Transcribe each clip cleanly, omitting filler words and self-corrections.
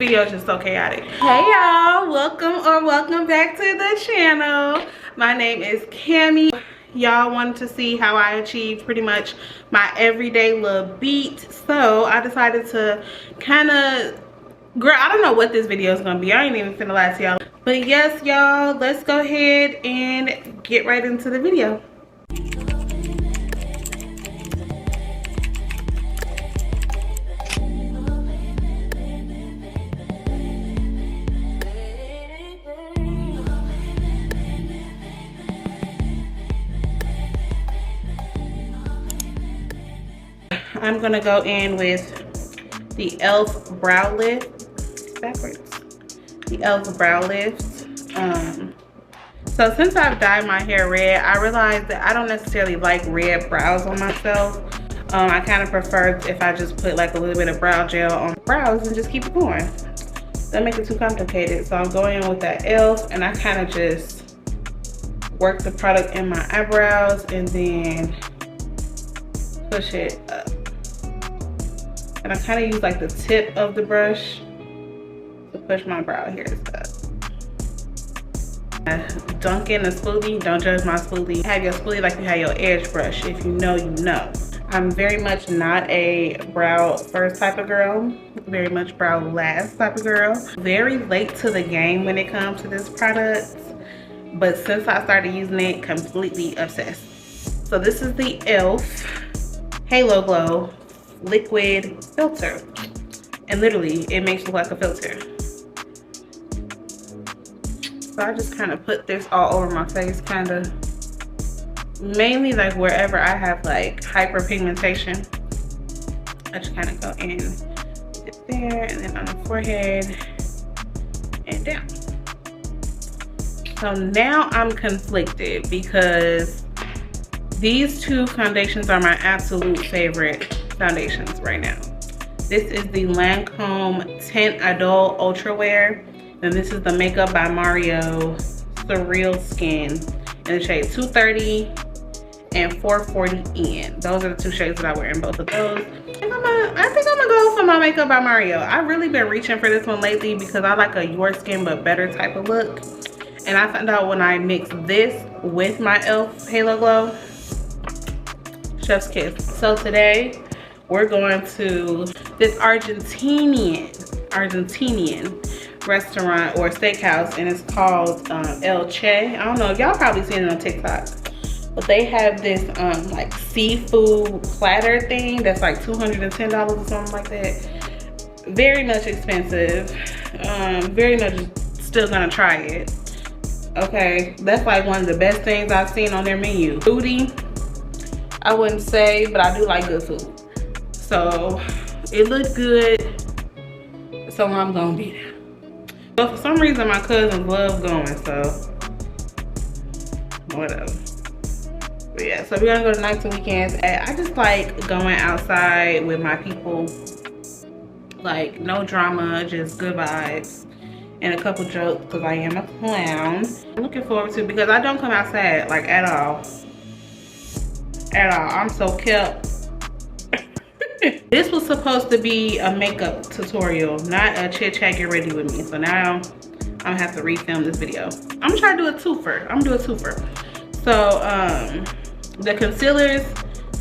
Video is just so chaotic. Hey y'all, welcome back to the channel. My name is Cammy. Y'all wanted to see how I achieved pretty much my everyday little beat, so I decided to kind of, girl, I don't know what this video is gonna be. I ain't even finna lie to y'all, but yes y'all, let's go ahead and get right into the video. I'm gonna go in with the e.l.f. brow lift, backwards. The e.l.f. brow lift. So since I've dyed my hair red, I realized that I don't necessarily like red brows on myself. I kind of prefer if I just put like a little bit of brow gel on my brows and just keep it going. Don't make it too complicated. So I'm going in with that e.l.f. and I kind of just work the product in my eyebrows and then push it up. And I kind of use like the tip of the brush to push my brow hairs up. Dunk in a spoolie. Don't judge my spoolie. Have your spoolie like you have your edge brush. If you know, you know. I'm very much not a brow first type of girl. Very much brow last type of girl. Very late to the game when it comes to this product. But since I started using it, completely obsessed. So this is the e.l.f. Halo Glow liquid filter, and literally it makes it look like a filter. So I just kind of put this all over my face, kind of mainly like wherever I have like hyperpigmentation. I just kind of go in it there and then on the forehead and down. So now I'm conflicted because these two foundations are my absolute favorite foundations right now. This is the Lancome Tint Idol Ultra Wear, and this is the Makeup by Mario Surreal Skin in the shade 230 and 440N. Those are the two shades that I wear in both of those. And I think I'm gonna go for my Makeup by Mario. I've really been reaching for this one lately because I like a your skin but better type of look. And I found out when I mix this with my e.l.f. Halo Glow, chef's kiss. So today we're going to this Argentinian restaurant or steakhouse, and it's called El Che. I don't know if y'all probably seen it on TikTok, but they have this like seafood platter thing that's like $210 or something like that. Very much expensive. Very much still gonna try it. Okay, that's like one of the best things I've seen on their menu. Foodie, I wouldn't say, but I do like good food. So it looked good, so I'm gonna be there. But for some reason my cousins love going, so whatever. But yeah, so we're gonna go to nights and weekends. I just like going outside with my people, like no drama, just good vibes and a couple jokes because I am a clown. I'm looking forward to it because I don't come outside like at all. I'm so kept. This was supposed to be a makeup tutorial, not a chit chat get ready with me. So now I'm gonna have to refilm this video. I'm gonna try to do a twofer. So the concealers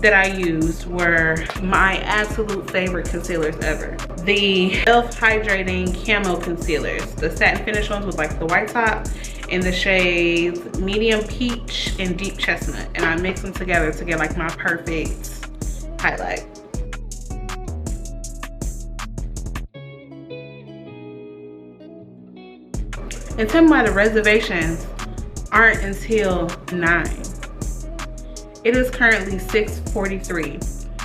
that I used were my absolute favorite concealers ever. The e.l.f. Hydrating Camo concealers, the satin finish ones with like the white top, in the shades medium peach and deep chestnut, and I mix them together to get like my perfect highlight. And tell me why the reservations aren't until 9. It is currently 6:43.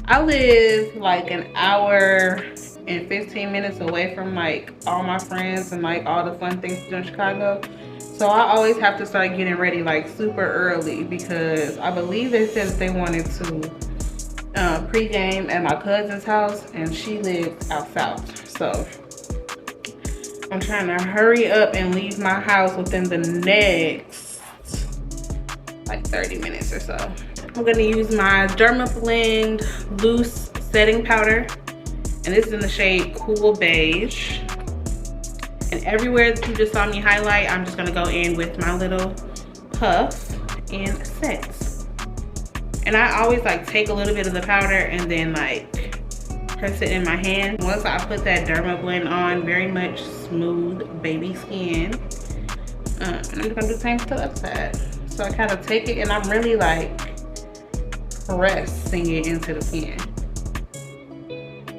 I live like an hour and 15 minutes away from like all my friends and like all the fun things to do in Chicago. So I always have to start getting ready like super early because I believe they said that they wanted to pre-game at my cousin's house, and she lives out south. So I'm trying to hurry up and leave my house within the next like 30 minutes or so. I'm gonna use my Dermablend loose setting powder, and this is in the shade Cool Beige. And everywhere that you just saw me highlight, I'm just gonna go in with my little puff and set. And I always like take a little bit of the powder and then like press it in my hand. Once I put that Derma blend on, very much smooth baby skin. And I'm just gonna do the same to the other side. So I kind of take it and I'm really like pressing it into the skin.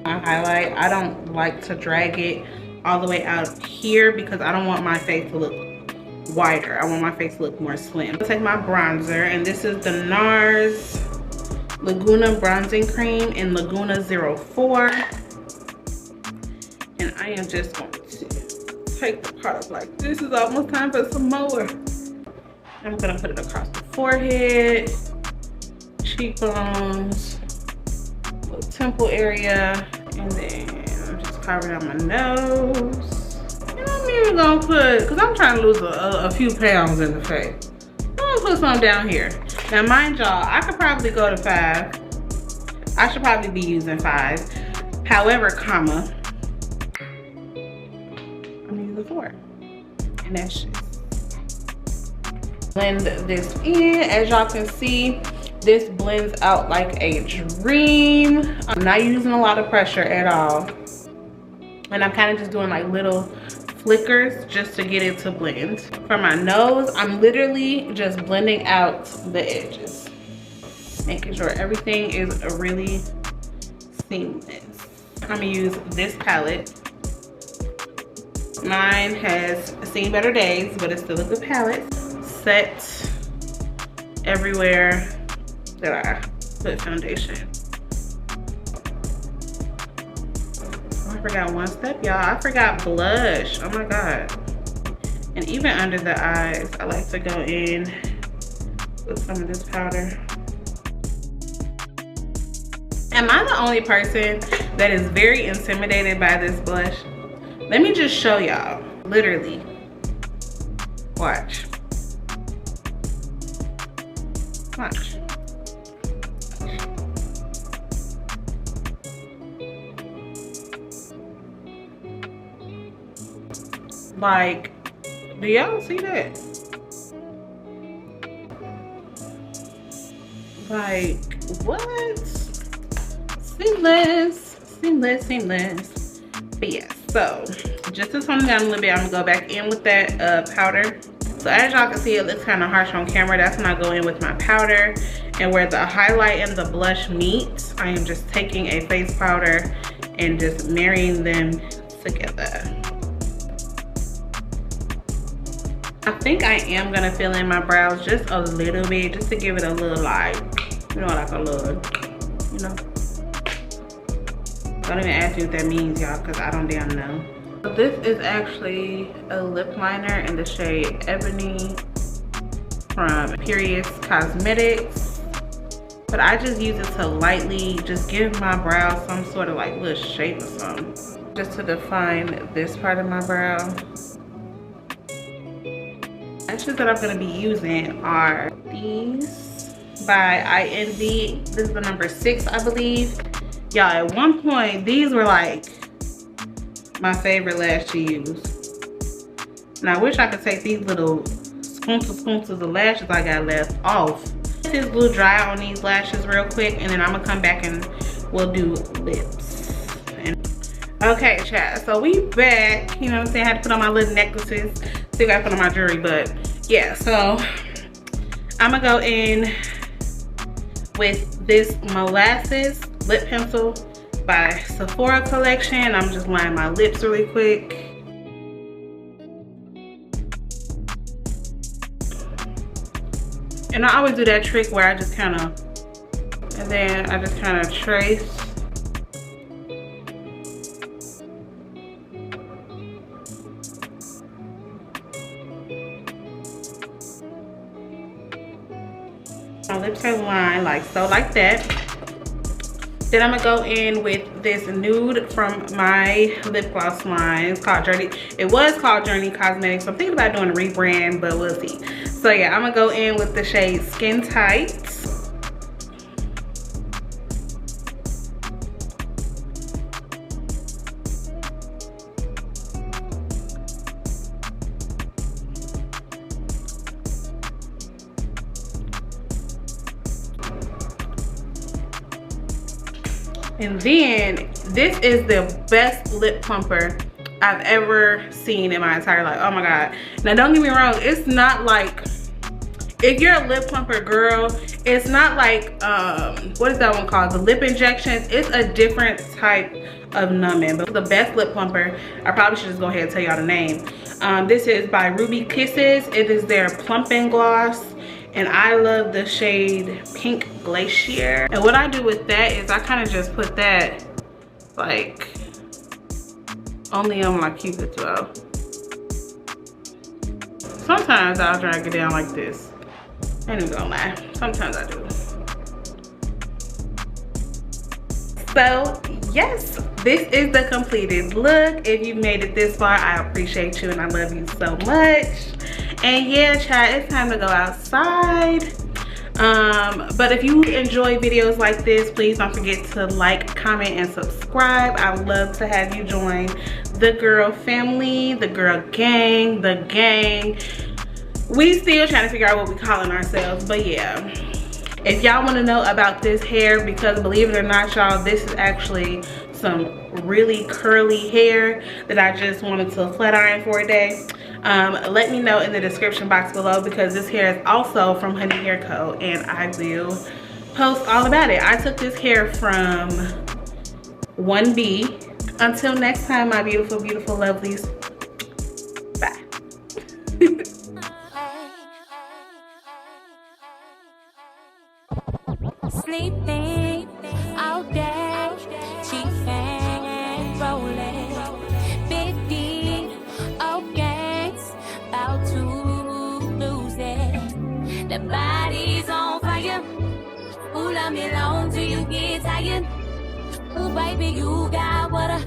I highlight, I don't like to drag it all the way out here because I don't want my face to look wider. I want my face to look more slim. I'll take my bronzer, and this is the NARS Laguna Bronzing Cream in Laguna 04. And I am just going to take the product like this. Is almost time for some more. I'm gonna put it across the forehead, cheekbones, little temple area, and then I'm just covering on my nose. And I'm even gonna put, because I'm trying to lose a few pounds in the face. I'm gonna put some down here. Now mind y'all, I could probably go to 5. I should probably be using 5. However, comma, I'm using 4. And that's just. Blend this in. As y'all can see, this blends out like a dream. I'm not using a lot of pressure at all. And I'm kind of just doing like little flickers just to get it to blend. For my nose, I'm literally just blending out the edges, making sure everything is really seamless. I'm gonna use this palette. Mine has seen better days, but it's still a good palette. Set everywhere that I put foundation. Oh, I forgot one step, y'all. I forgot blush. Oh my god. And even under the eyes, I like to go in with some of this powder. Am I the only person that is very intimidated by this blush? Let me just show y'all. Literally. Watch. Watch. Like, do y'all see that? Like, what? Seamless, seamless, seamless. But yeah, so just to tone it down a little bit, I'm gonna go back in with that powder. So as y'all can see, it looks kind of harsh on camera. That's when I go in with my powder. And where the highlight and the blush meet, I am just taking a face powder and just marrying them together. I think I am gonna fill in my brows just a little bit, just to give it a little like, you know, like a little, you know. Don't even ask me what that means, y'all, because I don't damn know. So this is actually a lip liner in the shade Ebony from IMPERIOUZ Cosmetics. But I just use it to lightly just give my brows some sort of like little shape or something. Just to define this part of my brow. Lashes that I'm going to be using are these by INV. This is the number 6, I believe. Y'all, at one point, these were like my favorite lash to use. And I wish I could take these little squints of lashes I got left off. This glue dry on these lashes real quick, and then I'm going to come back and we'll do lips. Okay, chat, so we back. You know what I'm saying? I had to put on my little necklaces. Still got to put on my jewelry, but yeah, so I'm gonna go in with this Molasses lip pencil by Sephora collection. I'm just lining my lips really quick. And I always do that trick where I just kind of, and then I just kind of trace. My lips are lined like so, like that. Then I'm gonna go in with this nude from my lip gloss line. It's called Journey. It was called Journey Cosmetics. So I'm thinking about doing a rebrand, but we'll see. So yeah, I'm gonna go in with the shade Skin Tight. And then this is the best lip plumper I've ever seen in my entire life. Oh my God. Now don't get me wrong, it's not like, if you're a lip plumper girl, it's not like, what is that one called? The lip injections. It's a different type of numbing, but the best lip plumper, I probably should just go ahead and tell y'all the name. This is by Ruby Kisses. It is their plumping gloss, and I love the shade Pink Glacier. And what I do with that is I kind of just put that like only on my cupid's bow. Sometimes I'll drag it down like this. I ain't even gonna lie, sometimes I do. So yes, this is the completed look. If you made it this far, I appreciate you and I love you so much. And yeah, chat, it's time to go outside. But if you enjoy videos like this, please don't forget to like, comment, and subscribe. I would love to have you join the girl family, the girl gang, the gang. We still trying to figure out what we calling ourselves, but yeah. If y'all want to know about this hair, because believe it or not, y'all, this is actually some really curly hair that I just wanted to flat iron for a day. Let me know in the description box below, because this hair is also from Honey Hair Co. and I will post all about it. I took this hair from 1B. Until next time, my beautiful, beautiful lovelies. Bye. Sleeping all day, chiefing, rolling, big D, okay, about to lose it. The body's on fire. Ooh, love me long till you get tired. Ooh, baby, you got what I